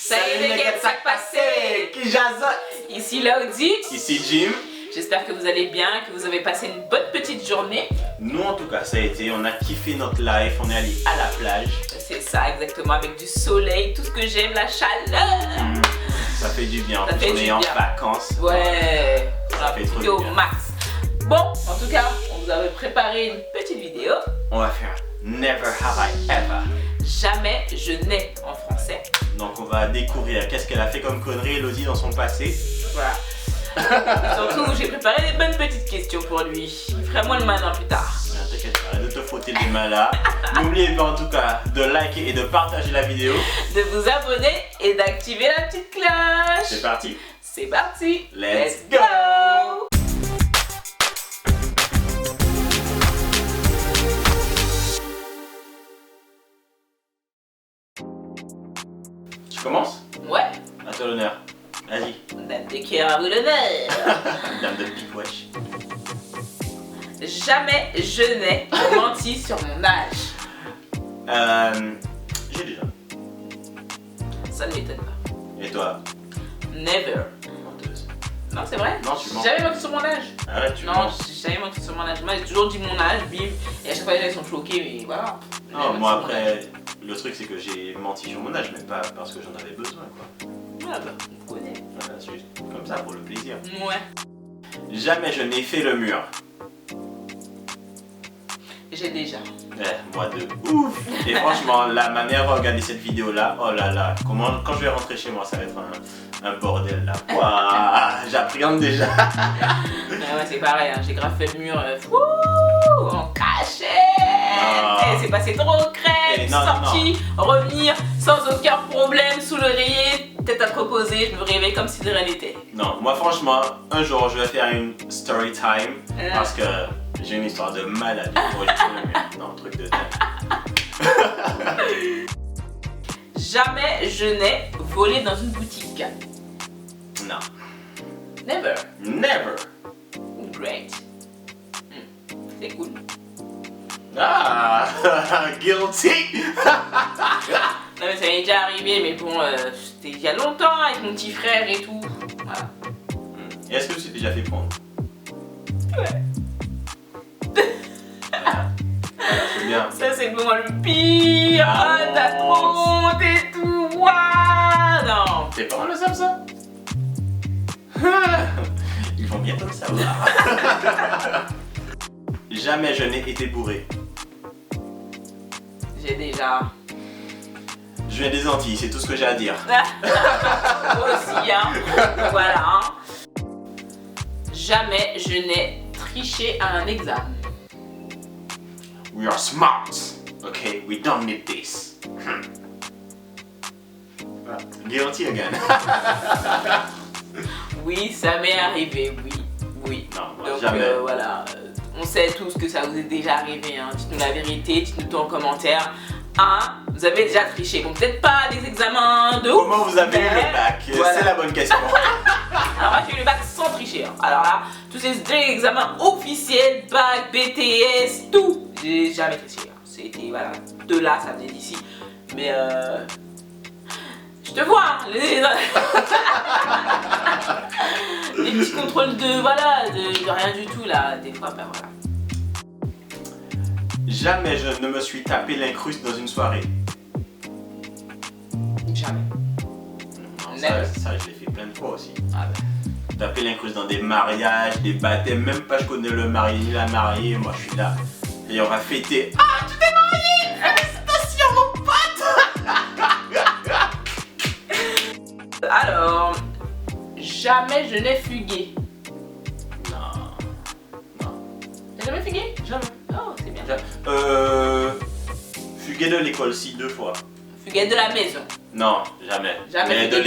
Salut les gars, ça passé. Qui jasote. Ici Laudi. Ici Jim. J'espère que vous allez bien, que vous avez passé une bonne petite journée. Nous en tout cas ça a été, on a kiffé notre life, on est allé à la plage. C'est ça exactement, avec du soleil, tout ce que j'aime, la chaleur. Ça fait du bien, Ça fait on du est en bien. vacances. Ouais, on Ça a fait trop profité du au bien. max. Bon, en tout cas, on vous avait préparé une petite vidéo. On va faire Never Have I Ever. Jamais je n'ai en français. Donc on va découvrir qu'est-ce qu'elle a fait comme connerie Elodie dans son passé. Voilà. Surtout, j'ai préparé des bonnes petites questions pour lui. Il ferait moins le malin plus tard. T'inquiète pas, de te frotter les mains là. N'oubliez pas en tout cas de liker et de partager la vidéo. De vous abonner et d'activer la petite cloche. C'est parti. C'est parti. Let's go. Tu commences? Ouais. À toi l'honneur. Vas-y. Dame de cœur à vous l'honneur. Dame de pique wesh. Jamais je n'ai menti sur mon âge. J'ai déjà. Ça ne m'étonne pas. Et toi? Never. Menteuse. Non, c'est vrai? Non, tu mens. J'ai jamais menti sur mon âge. Arrête, tu Non, mens. j'ai jamais menti sur mon âge. Moi, j'ai toujours dit mon âge, bim. Et à chaque fois, les gens ils sont choqués, mais voilà. J'ai Non, jamais moi menti sur mon âge. après, le truc c'est que j'ai menti sur mon âge, mais pas parce que j'en avais besoin quoi. Voilà, bah, on connaît. Voilà, c'est juste comme ça pour le plaisir. Ouais. Jamais je n'ai fait le mur. J'ai déjà. Moi de ouf. Et franchement, la manière de regarder cette vidéo là, oh là là, quand je vais rentrer chez moi, ça va être un bordel là. Waouh, j'appréhende déjà. Ouais, c'est pareil, hein. J'ai grave fait le mur en cachette. Ah. Et c'est passé trop crème, Eh, non, sorti, revenir sans aucun problème sous l'oreiller, tête à te reposer, je me réveille comme si de rien n'était. Non, moi franchement, un jour je vais faire une story time parce que j'ai une histoire de malade pour le mur. Non, truc de dingue. Jamais je n'ai volé dans une boutique. Non. Never. Never. Great. C'est cool. Ah, guilty. Non mais ça m'est déjà arrivé, mais bon, c'était il y a longtemps avec mon petit frère et tout. Voilà. Et est-ce que tu t'es déjà fait prendre? Ouais. Voilà, c'est bien. Ça c'est pour moi le pire. Ah, t'as trop honte et tout. Waouh. Non. Tes parents le savent ça? Ils vont bientôt le savoir. Jamais je n'ai été bourré. J'ai déjà. Je viens des Antilles, c'est tout ce que j'ai à dire. Moi aussi, hein. Voilà, hein. Jamais je n'ai triché à un examen. We are smart. Okay, we don't need this. Voilà. Guilty again. Oui, ça m'est arrivé, oui. Oui. Non, moi, Donc jamais. voilà, on sait tous que ça vous est déjà arrivé. Hein. Dites-nous la vérité, dites-nous tout en commentaire. Hein, vous avez déjà triché. Bon, peut-être pas des examens de ouf. Comment vous avez eu mais le bac? voilà. C'est la bonne question. Alors moi j'ai eu le bac sans tricher. Hein. Alors là, tous ces examens officiels, bac, BTS, tout, j'ai jamais triché. Hein. C'était, voilà, de là, ça venait d'ici. Mais je te vois, hein, les petits contrôles de, voilà, de rien du tout là, des fois, ben voilà. Jamais je ne me suis tapé l'incruste dans une soirée. Jamais. Non, Never. ça je l'ai fait plein de fois aussi. Ah ben. Taper l'incruste dans des mariages, des baptêmes, même pas je connais le marié ni la mariée, moi je suis là. Et on va fêter. Ah, tu t'es marié! Félicitations mon pote! Alors, jamais je n'ai fugué. Non. Non. T'as jamais fugué? Jamais. Oh, c'est bien. Fugué de l'école si 2 fois. Fugué de la maison. Non, jamais. Jamais Mais fugué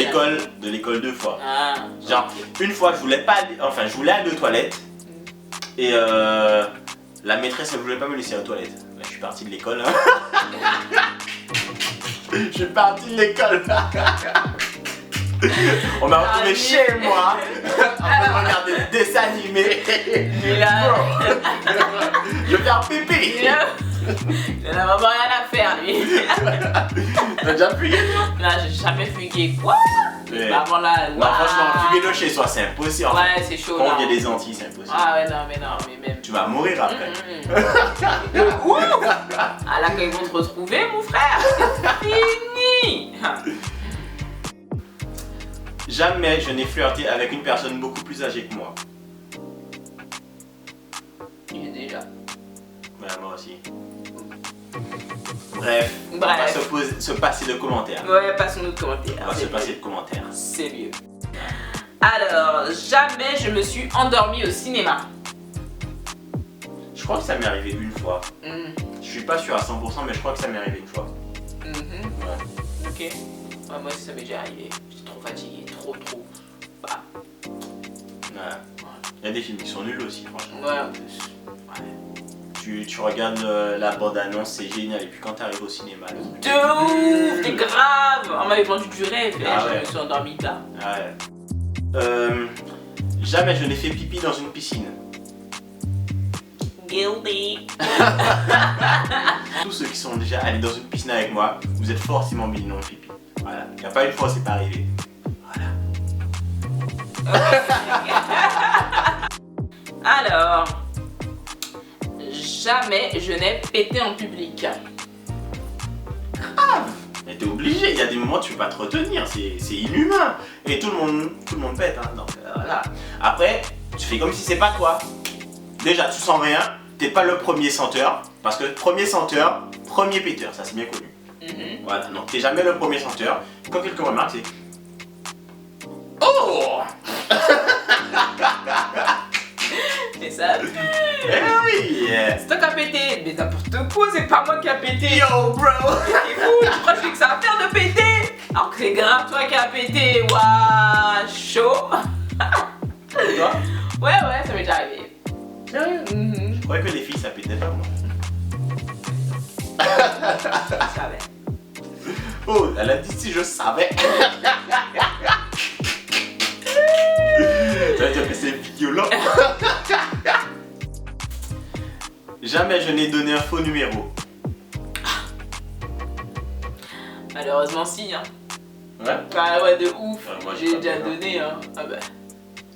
de l'école 2 fois. Ah. Genre, une fois, je voulais pas aller, enfin, je voulais aller aux toilettes. Et la maîtresse, elle voulait pas me laisser aux toilettes. Je suis parti de l'école. Hein. Je suis parti de l'école. On m'a retrouvé chez moi en train de regarder des dessins animés. Et là, Je vais faire pipi. Il en a vraiment rien à faire, lui. T'as déjà fugué toi? Non, j'ai jamais fugué. Quoi? Ouais. Bah voilà. Non, franchement, fuguer de chez soi, c'est impossible. En fait. Ouais, c'est chaud. Quand là. on vient des Antilles, c'est impossible. Ah ouais, non, mais même. Tu vas mourir après. Ouh. Ah là, quand ils vont te retrouver, mon frère, c'est fini. Jamais je n'ai flirté avec une personne beaucoup plus âgée que moi. Il est déjà. Ouais, moi aussi. Bref. On va se passer de commentaires. Ouais, passons nos commentaires. On va se passer de commentaires. C'est mieux. Alors, jamais je me suis endormie au cinéma. Je crois que ça m'est arrivé une fois. Je suis pas sûr à 100%, mais je crois que ça m'est arrivé une fois. Ouais. Ok. Ouais, moi aussi, ça m'est déjà arrivé. J'étais trop fatigué, trop. Bah. Ouais. Il y a des films qui sont nuls aussi, franchement. Ouais, en plus. Ouais. Tu regardes la bande-annonce, c'est génial. Et puis quand t'arrives au cinéma, De ouf, c'est grave. On m'avait vendu du rêve et Ah je ouais. me suis endormie là. Ouais. Jamais je n'ai fait pipi dans une piscine. Guilty. Tous ceux qui sont déjà allés dans une piscine avec moi, vous êtes forcément mis dans le pipi. Voilà. Il n'y a pas une fois, c'est pas arrivé. Voilà. Alors, jamais je n'ai pété en public. Mais t'es obligé, il y a des moments où tu peux pas te retenir, c'est inhumain. Et tout le monde pète, hein, donc voilà. Après, tu fais comme si c'est pas toi. Déjà, tu sens rien, t'es pas le premier senteur, parce que premier senteur, premier péteur, ça c'est bien connu. Voilà, donc t'es jamais le premier senteur. Quand quelqu'un remarque, c'est... Oh! Et ça pue. Eh oui! C'est toi qui as pété. Mais n'importe quoi, c'est pas moi qui a pété. Yo, bro! C'est fou, tu crois que ça va faire de péter? Alors que c'est grave toi qui a pété. Waouh, chaud. Et toi? Ouais, ça m'est déjà arrivé. Sérieux? Je croyais que les filles ça pétait pas, moi. Je savais. Oh, elle a dit si je savais. Ça veut dire que c'est violent. Jamais je n'ai donné un faux numéro. Malheureusement, si, hein. Ouais. Ah ouais, de ouf. Ouais, moi, j'ai pas déjà besoin. donné, hein. Ah bah.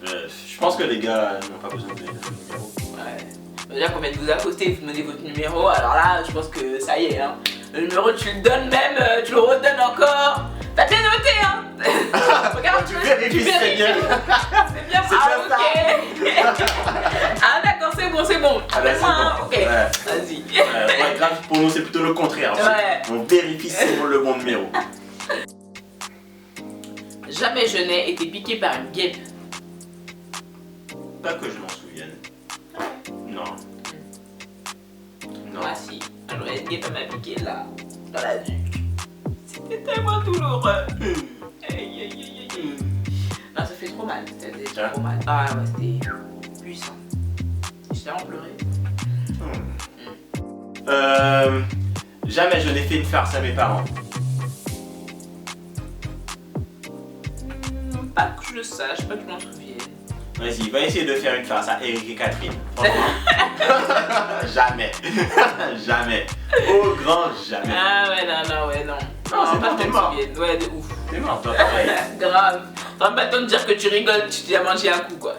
Je pense que les gars n'ont pas besoin de donner de faux numéro. Ouais. Déjà qu'on vient de vous accoster, vous donnez votre numéro, alors là, je pense que ça y est, hein. Le numéro, tu le donnes même, tu le redonnes encore. T'as bien noté, hein. Regarde, Tu vérifies, c'est bien. C'est bien, C'est ah, bien ok. Ah d'accord, c'est bon. Ah bah, c'est bon. Ok, Ouais. vas-y. Ouais, grave, pour nous c'est plutôt le contraire. Ouais. On vérifie si c'est le bon numéro. Jamais je n'ai été piqué par une guêpe. Pas que je m'en souvienne. Non. Non. Moi si, alors une guêpe m'a piqué là, dans la nuque. C'était tellement douloureux. Aïe. Non, ça fait trop mal, c'était trop mal. Ah ouais, c'était puissant. J'ai vraiment pleuré. Jamais je n'ai fait une farce à mes parents. Pas que je le sache, pas que je m'en souvienne. Vas-y, va essayer de faire une farce à Eric et Catherine. Franchement. Jamais. Jamais. Au grand jamais. Ah ouais, non. Non, c'est pas bon, que je t'es me mort. souvienne. Ouais, de ouf. T'es mort, toi, pareil. Grave. T'as même pas le temps de dire que tu rigoles, tu t'es mangé un coup quoi.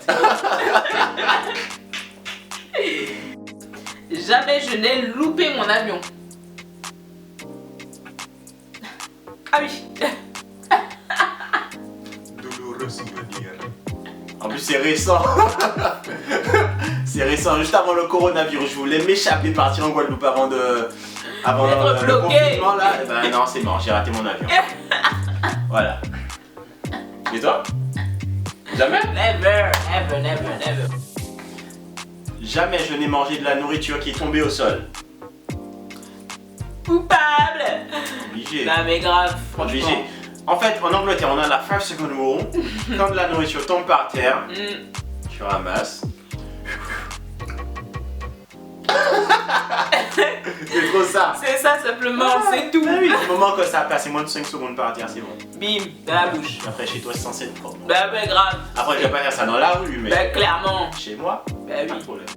Jamais je n'ai loupé mon avion. Ah oui. Douloureux souvenir. En plus, c'est récent. C'est récent, juste avant le coronavirus. Je voulais m'échapper, partir en Guadeloupe avant le confinement là. Et ben non, c'est mort, j'ai raté mon avion. Voilà. Et toi? Jamais? Never. Jamais je n'ai mangé de la nourriture qui est tombée au sol. Coupable. Obligé. Non mais grave, Obligé. franchement. En fait, en Angleterre, on a la 5 second rule. Quand de la nourriture tombe par terre, tu ramasses. C'est trop ça. C'est ça simplement, c'est tout. Ah oui, du moment que ça a passé moins de 5 secondes par terre, c'est bon. Bim, dans la bouche. Après, chez toi, c'est censé être propre. Bah grave. Après, je vais pas faire ça dans la rue, mais Bah clairement. chez moi, Bah pas de oui. problème.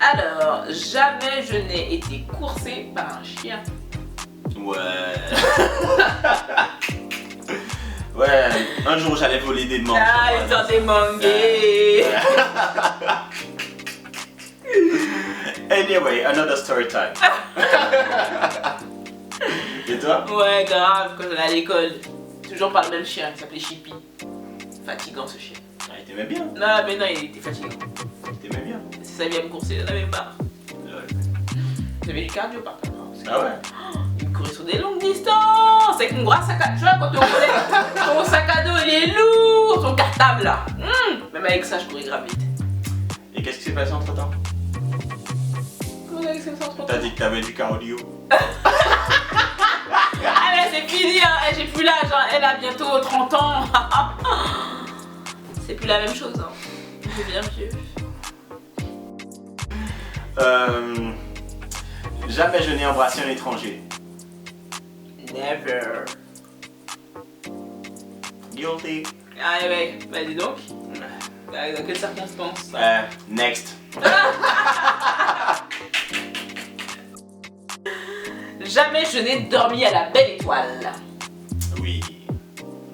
Alors, jamais je n'ai été coursée par un chien. Ouais. Ouais, un jour j'allais voler des mangues. Ah, ils sont des mangués. Anyway, another story time. Et toi? Ouais, grave, quand j'allais à l'école, toujours par le même chien, il s'appelait Chippy. Fatigant ce chien. Ah, il t'aimait bien. Non, mais non, il était fatigant. Il t'aimait bien. Si ça vient me courser, j'en avais marre. Lol. J'avais du cardio par contre. Ah ouais? Il me courait sur des longues distances avec mon gros sac à dos. Tu vois, quand tu connais, ton sac à dos il est lourd, ton cartable là. Même avec ça, je courais grave vite. Et qu'est-ce qui s'est passé entre temps? Comment avec ça, entre T'as dit que t'avais du cardio. Ah, mais c'est fini, hein. J'ai plus l'âge, hein. Elle a bientôt 30 ans. C'est plus la même chose, hein. C'est bien vieux. Jamais je n'ai embrassé un étranger. Never. Guilty. Ah ouais, bah dis donc. Dans quelles circonstances? Next. Jamais je n'ai dormi à la belle étoile. Oui.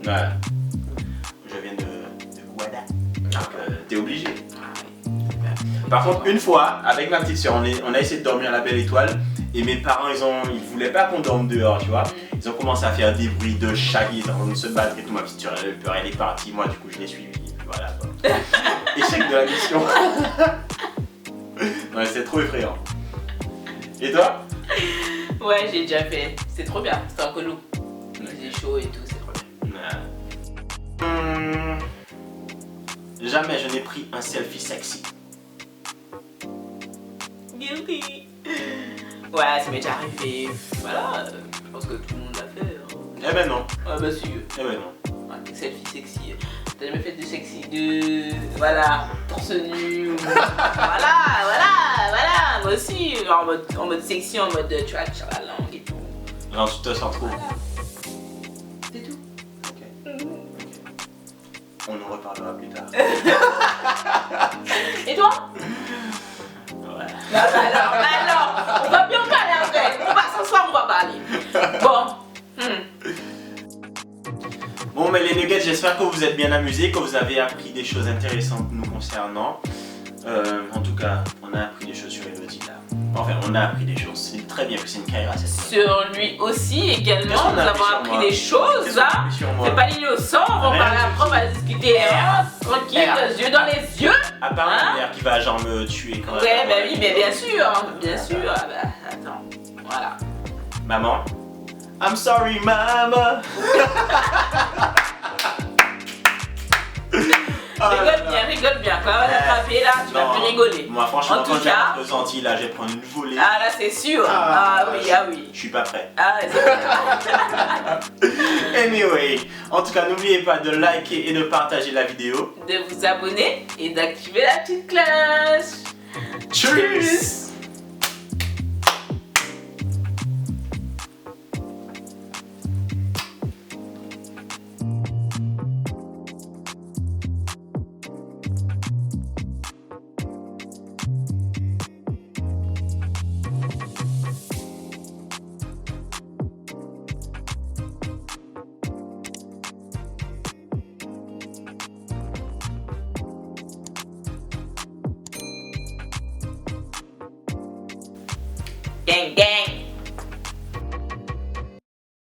Ouais. Je viens de Guada. Donc t'es obligé. Par contre, une fois, avec ma petite soeur, on a essayé de dormir à la belle étoile. Et mes parents, ils voulaient pas qu'on dorme dehors, tu vois. Ils ont commencé à faire des bruits de chat, ils étaient en train de se battre et tout. Ma petite soeur, elle avait peur, elle est partie. Moi, du coup, je l'ai suivie. Voilà quoi. Échec de la mission. Ouais, c'était trop effrayant. Et toi? Ouais, j'ai déjà fait. C'est trop bien, c'était un colo. Il faisait chaud et tout, c'est trop bien. Jamais je n'ai pris un selfie sexy. Guilty. Ouais, ça m'est déjà arrivé. Voilà, je pense que tout le monde l'a fait. Hein. Eh ben non. Ah bah si. Eh ben non. Ouais, des selfies sexy. T'as jamais fait de sexy de... Voilà, torse nu. voilà. Moi aussi, genre en mode sexy, en mode tu vois, tu as la langue et tout. Genre tu te sens trop. Voilà. C'est tout. Ok. On en reparlera plus tard. Et toi? Ouais. Alors, on va bien parler après. On va s'asseoir, on va parler. Bon. Bon, mais les nuggets, j'espère que vous êtes bien amusés, que vous avez appris des choses intéressantes nous concernant. En tout cas, on a appris des choses sur Elodie là. Enfin, on a appris des choses. C'est très bien que c'est une carrière cette fois. Sur lui aussi également, Qu'est-ce qu'on nous a avons appris sur appris moi? des choses Qu'est-ce qu'on a là. appris sur moi? C'est pas l'innocent, on va Rien parler du après, on tout. va discuter tranquille, Rien. les yeux dans les yeux. À part Hein? une mère qui va genre me tuer quand même. Ouais, bah oui, mais bien sûr. Ah bah, attends, voilà. Maman. I'm sorry, mama. Rigole bien. Quand on va t'attraper là, tu vas Non. plus rigoler. Moi, franchement, En tout quand j'ai cas- un ressenti là, je vais prendre une volée. Ah là, c'est sûr. Ah oui. Je suis pas prêt. Ah, c'est Anyway, en tout cas, n'oubliez pas de liker et de partager la vidéo. de vous abonner et d'activer la petite cloche. Tchuss! Gang, gang.